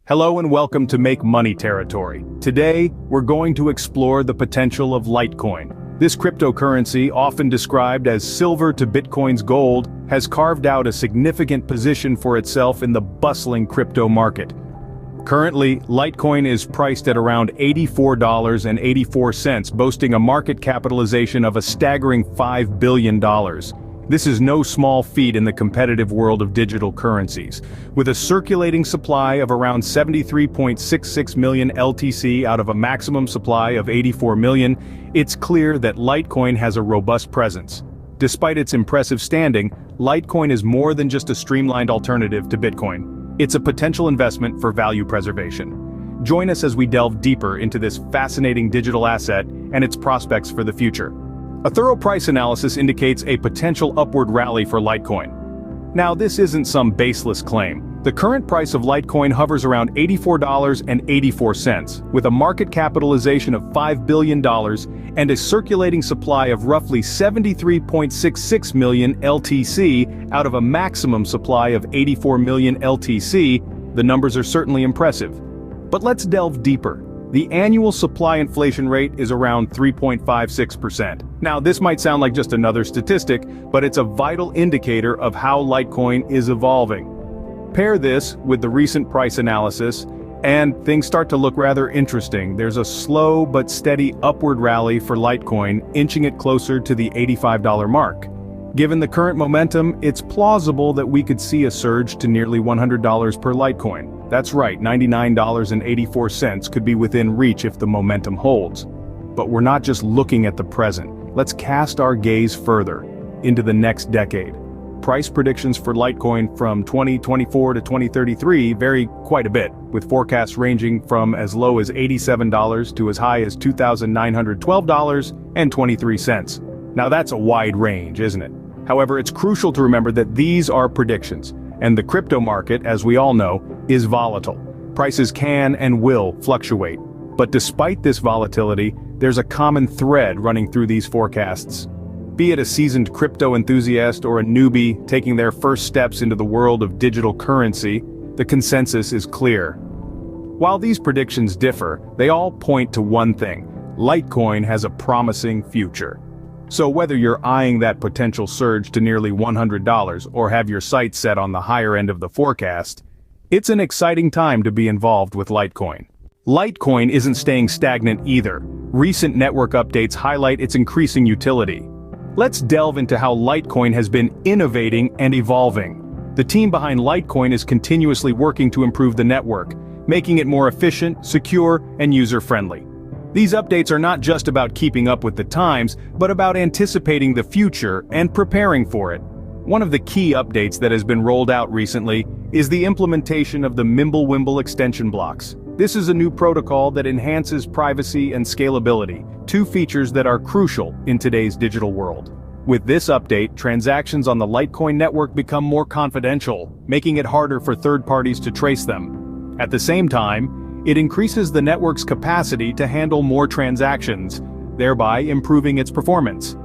Hello and welcome to Make Money Territory. Today, we're going to explore the potential of Litecoin. This cryptocurrency, often described as silver to Bitcoin's gold, has carved out a significant position for itself in the bustling crypto market. Currently, Litecoin is priced at around $84.84, boasting a market capitalization of a staggering $5 billion. This is no small feat in the competitive world of digital currencies. With a circulating supply of around 73.66 million LTC out of a maximum supply of 84 million, it's clear that Litecoin has a robust presence. Despite its impressive standing, Litecoin is more than just a streamlined alternative to Bitcoin. It's a potential investment for value preservation. Join us as we delve deeper into this fascinating digital asset and its prospects for the future. A thorough price analysis indicates a potential upward rally for Litecoin. Now, this isn't some baseless claim. The current price of Litecoin hovers around $84.84, with a market capitalization of $5 billion and a circulating supply of roughly 73.66 million LTC out of a maximum supply of 84 million LTC. The numbers are certainly impressive. But let's delve deeper. The annual supply inflation rate is around 3.56%. Now, this might sound like just another statistic, but it's a vital indicator of how Litecoin is evolving. Pair this with the recent price analysis, and things start to look rather interesting. There's a slow but steady upward rally for Litecoin, inching it closer to the $85 mark. Given the current momentum, it's plausible that we could see a surge to nearly $100 per Litecoin. That's right, $99.84 could be within reach if the momentum holds. But we're not just looking at the present. Let's cast our gaze further into the next decade. Price predictions for Litecoin from 2024 to 2033 vary quite a bit, with forecasts ranging from as low as $87 to as high as $2,912.23. Now that's a wide range, isn't it? However, it's crucial to remember that these are predictions, and the crypto market, as we all know, is volatile. Prices can and will fluctuate. But despite this volatility, there's a common thread running through these forecasts. Be it a seasoned crypto enthusiast or a newbie taking their first steps into the world of digital currency, the consensus is clear. While these predictions differ, they all point to one thing: Litecoin has a promising future. So whether you're eyeing that potential surge to nearly $100 or have your sights set on the higher end of the forecast, it's an exciting time to be involved with Litecoin. Litecoin isn't staying stagnant either. Recent network updates highlight its increasing utility. Let's delve into how Litecoin has been innovating and evolving. The team behind Litecoin is continuously working to improve the network, making it more efficient, secure, and user-friendly. These updates are not just about keeping up with the times, but about anticipating the future and preparing for it. One of the key updates that has been rolled out recently is the implementation of the Mimblewimble extension blocks. This is a new protocol that enhances privacy and scalability, two features that are crucial in today's digital world. With this update, transactions on the Litecoin network become more confidential, making it harder for third parties to trace them. At the same time, it increases the network's capacity to handle more transactions, thereby improving its performance.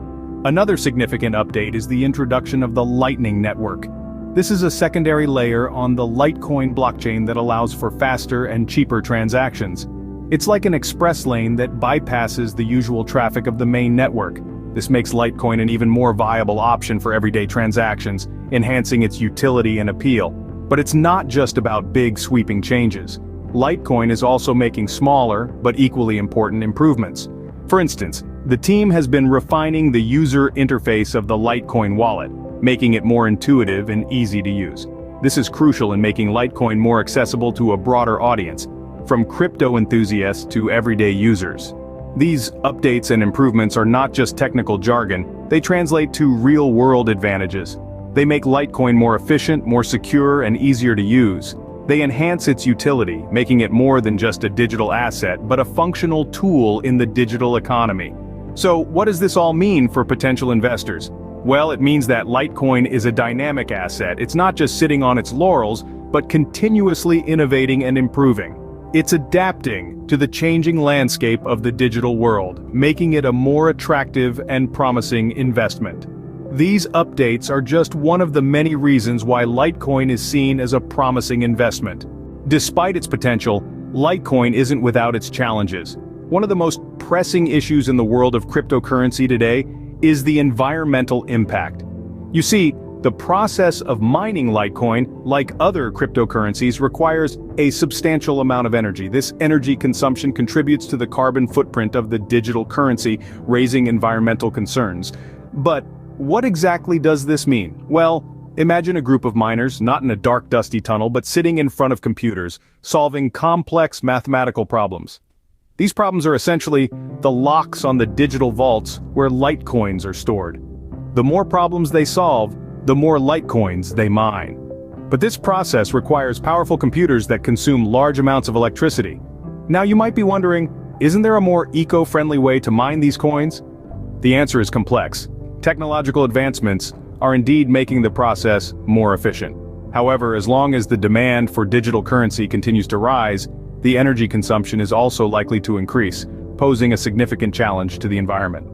Another significant update is the introduction of the Lightning Network. This is a secondary layer on the Litecoin blockchain that allows for faster and cheaper transactions. It's like an express lane that bypasses the usual traffic of the main network. This makes Litecoin an even more viable option for everyday transactions, enhancing its utility and appeal. But it's not just about big sweeping changes. Litecoin is also making smaller, but equally important improvements. For instance, the team has been refining the user interface of the Litecoin wallet, making it more intuitive and easy to use. This is crucial in making Litecoin more accessible to a broader audience, from crypto enthusiasts to everyday users. These updates and improvements are not just technical jargon, they translate to real-world advantages. They make Litecoin more efficient, more secure, and easier to use. They enhance its utility, making it more than just a digital asset, but a functional tool in the digital economy. So, what does this all mean for potential investors? Well, it means that Litecoin is a dynamic asset. It's not just sitting on its laurels, but continuously innovating and improving. It's adapting to the changing landscape of the digital world, making it a more attractive and promising investment. These updates are just one of the many reasons why Litecoin is seen as a promising investment. Despite its potential, Litecoin isn't without its challenges. One of the most pressing issues in the world of cryptocurrency today is the environmental impact. You see, the process of mining Litecoin, like other cryptocurrencies, requires a substantial amount of energy. This energy consumption contributes to the carbon footprint of the digital currency, raising environmental concerns. But what exactly does this mean? Well, imagine a group of miners, not in a dark, dusty tunnel, but sitting in front of computers, solving complex mathematical problems. These problems are essentially the locks on the digital vaults where Litecoins are stored. The more problems they solve, the more Litecoins they mine. But this process requires powerful computers that consume large amounts of electricity. Now you might be wondering, isn't there a more eco-friendly way to mine these coins? The answer is complex. Technological advancements are indeed making the process more efficient. However, as long as the demand for digital currency continues to rise, the energy consumption is also likely to increase, posing a significant challenge to the environment.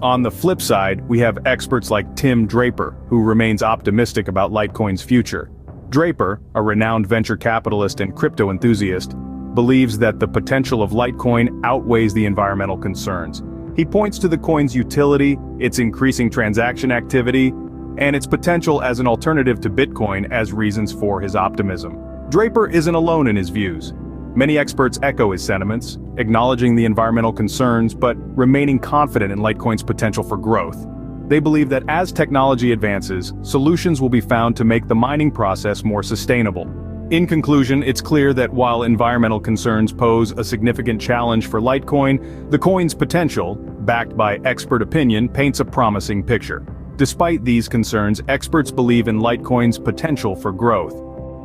On the flip side, we have experts like Tim Draper, who remains optimistic about Litecoin's future. Draper, a renowned venture capitalist and crypto enthusiast, believes that the potential of Litecoin outweighs the environmental concerns. He points to the coin's utility, its increasing transaction activity, and its potential as an alternative to Bitcoin as reasons for his optimism. Draper isn't alone in his views. Many experts echo his sentiments, acknowledging the environmental concerns but remaining confident in Litecoin's potential for growth. They believe that as technology advances, solutions will be found to make the mining process more sustainable. In conclusion, it's clear that while environmental concerns pose a significant challenge for Litecoin, the coin's potential, backed by expert opinion, paints a promising picture. Despite these concerns, experts believe in Litecoin's potential for growth.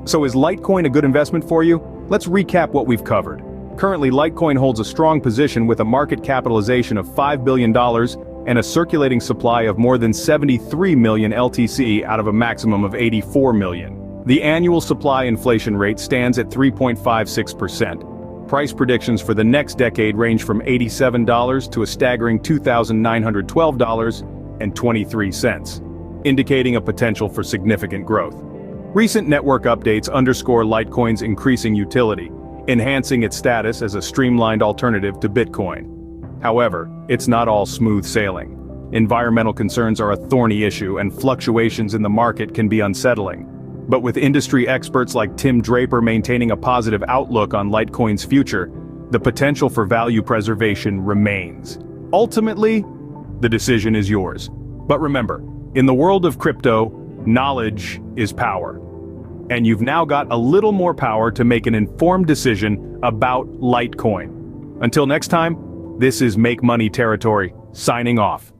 So is Litecoin a good investment for you? Let's recap what we've covered. Currently, Litecoin holds a strong position with a market capitalization of $5 billion and a circulating supply of more than 73 million LTC out of a maximum of 84 million. The annual supply inflation rate stands at 3.56%. Price predictions for the next decade range from $87 to a staggering $2,912.23, indicating a potential for significant growth. Recent network updates underscore Litecoin's increasing utility, enhancing its status as a streamlined alternative to Bitcoin. However, it's not all smooth sailing. Environmental concerns are a thorny issue, and fluctuations in the market can be unsettling. But with industry experts like Tim Draper maintaining a positive outlook on Litecoin's future, the potential for value preservation remains. Ultimately, the decision is yours. But remember, in the world of crypto, knowledge is power. And you've now got a little more power to make an informed decision about Litecoin. Until next time, this is Make Money Territory, signing off.